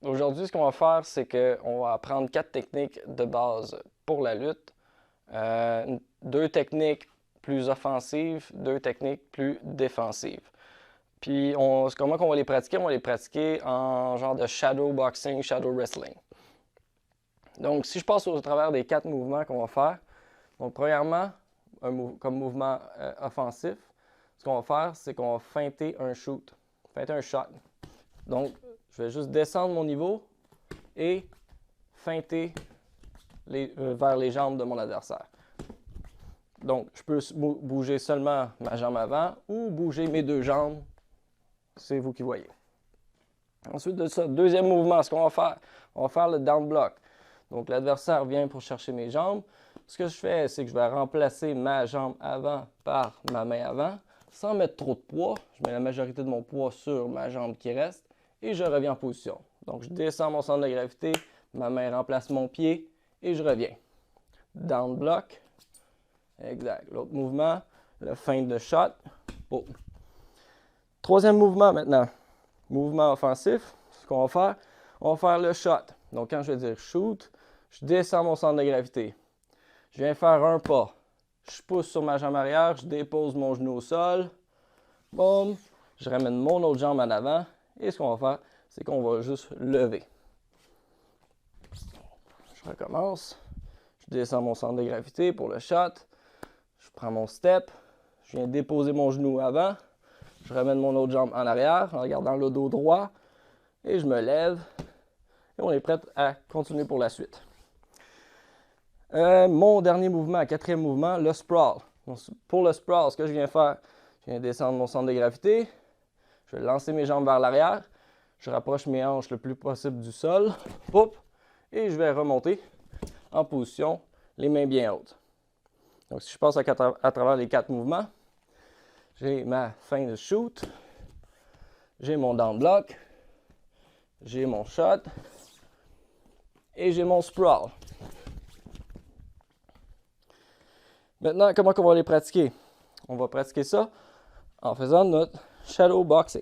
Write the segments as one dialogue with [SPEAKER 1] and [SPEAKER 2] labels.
[SPEAKER 1] Aujourd'hui, ce qu'on va faire, c'est qu'on va apprendre 4 techniques de base pour la lutte. 2 techniques plus offensives, 2 techniques plus défensives. Puis, comment on va les pratiquer? On va les pratiquer en genre de shadow boxing, shadow wrestling. Donc, si je passe au travers des 4 mouvements qu'on va faire, donc premièrement, comme mouvement offensif, ce qu'on va faire, c'est qu'on va feinter un shoot, feinter un shot. Donc, je vais juste descendre mon niveau et feinter vers les jambes de mon adversaire. Donc, je peux bouger seulement ma jambe avant ou bouger mes 2 jambes. C'est vous qui voyez. Ensuite de ça, deuxième mouvement, ce qu'on va faire, on va faire le down block. Donc, l'adversaire vient pour chercher mes jambes. Ce que je fais, c'est que je vais remplacer ma jambe avant par ma main avant, sans mettre trop de poids. Je mets la majorité de mon poids sur ma jambe qui reste et je reviens en position. Donc, je descends mon centre de gravité, ma main remplace mon pied et je reviens. Down block. Exact. L'autre mouvement, le feint de shot. Oh. Troisième mouvement maintenant. Mouvement offensif. Ce qu'on va faire, on va faire le shot. Donc, quand je vais dire shoot, je descends mon centre de gravité. Je viens faire un pas. Je pousse sur ma jambe arrière, je dépose mon genou au sol. Boum. Je ramène mon autre jambe en avant. Et ce qu'on va faire, c'est qu'on va juste lever. Je recommence. Je descends mon centre de gravité pour le shot. Je prends mon step. Je viens déposer mon genou avant. Je ramène mon autre jambe en arrière en regardant le dos droit. Et je me lève. Et on est prêt à continuer pour la suite. Mon dernier mouvement, quatrième mouvement, le sprawl. Donc, pour le sprawl, ce que je viens faire, je viens descendre mon centre de gravité. Je vais lancer mes jambes vers l'arrière. Je rapproche mes hanches le plus possible du sol. Poup, et je vais remonter en position, les mains bien hautes. Donc, si je passe à travers les 4 mouvements, j'ai ma fin de shoot, j'ai mon down block, j'ai mon shot et j'ai mon sprawl. Maintenant, comment on va les pratiquer? On va pratiquer ça en faisant notre shadow boxing.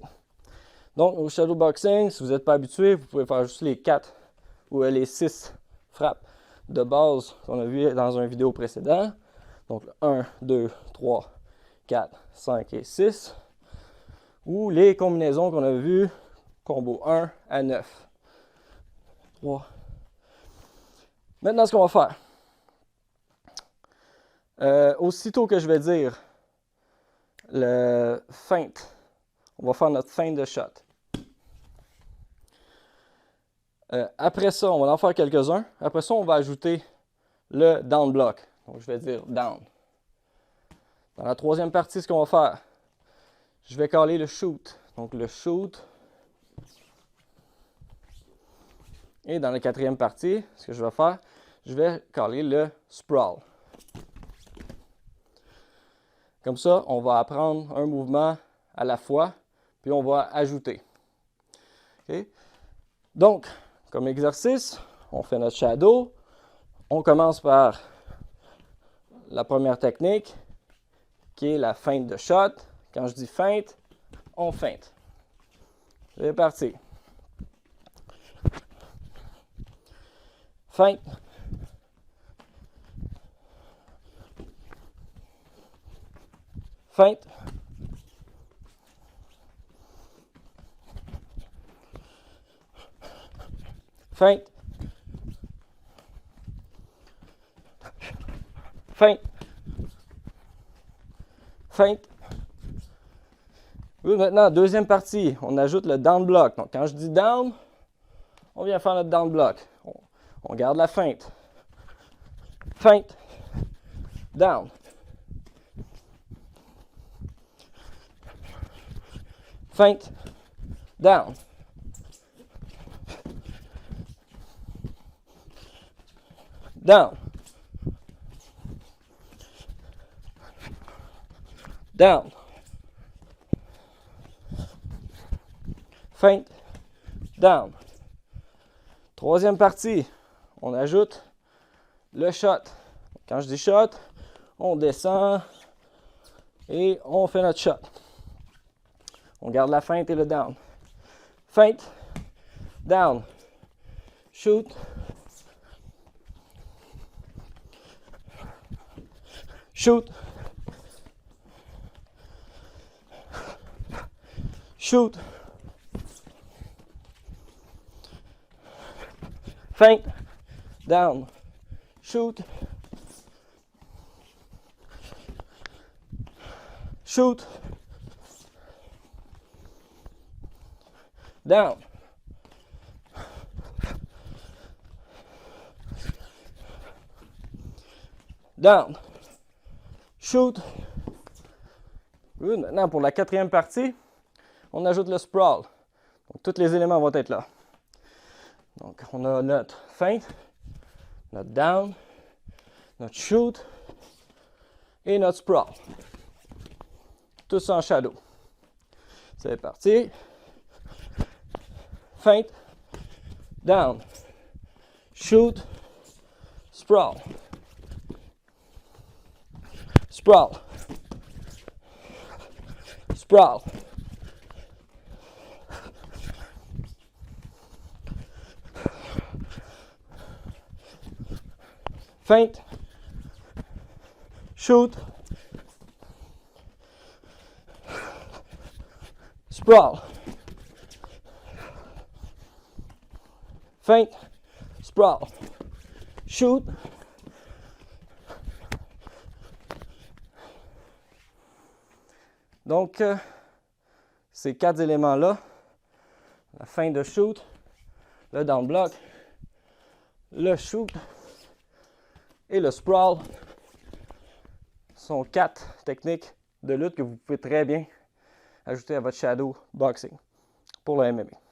[SPEAKER 1] Donc, au shadow boxing, si vous n'êtes pas habitué, vous pouvez faire juste les 4 ou les 6 frappes de base qu'on a vu dans une vidéo précédente. Donc, 1, 2, 3, 4, 5 et 6. Ou les combinaisons qu'on a vues, combo 1 à 9. 3. Maintenant, ce qu'on va faire. Aussitôt que je vais dire le feinte, on va faire notre feinte de shot. Après ça, on va en faire quelques-uns. Après ça, on va ajouter le down block. Donc, je vais dire down. Dans la troisième partie, ce qu'on va faire, je vais caler le shoot. Donc, le shoot. Et dans la quatrième partie, ce que je vais faire, je vais caler le sprawl. Comme ça, on va apprendre un mouvement à la fois, puis on va ajouter. Okay? Donc, comme exercice, on fait notre shadow. On commence par la première technique, qui est la feinte de shot. Quand je dis feinte, on feinte. C'est parti. Feinte. Feinte. Feinte. Feinte. Feinte. Oui, maintenant, deuxième partie, on ajoute le down block. Donc, quand je dis down, on vient faire notre down block. On garde la feinte. Feinte. Down. Feinte. Down. Down. Down. Feinte. Down. Troisième partie, on ajoute le shot. Quand je dis shot, on descend et on fait notre shot. On garde la feinte et le down. Feinte, down, shoot, shoot, shoot, feint, down, shoot, shoot, down, down, shoot. Good. Maintenant, pour la quatrième partie, on ajoute le sprawl. Donc, tous les éléments vont être là. Donc, on a notre feint, notre down, notre shoot et notre sprawl. Tout ça en shadow. C'est parti. Feint, down, shoot, sprawl, sprawl, sprawl, feint, shoot, sprawl, feint, sprawl, shoot, donc ces quatre éléments-là, la feinte de shoot, le down block, le shoot et le sprawl sont quatre techniques de lutte que vous pouvez très bien ajouter à votre shadow boxing pour le MMA.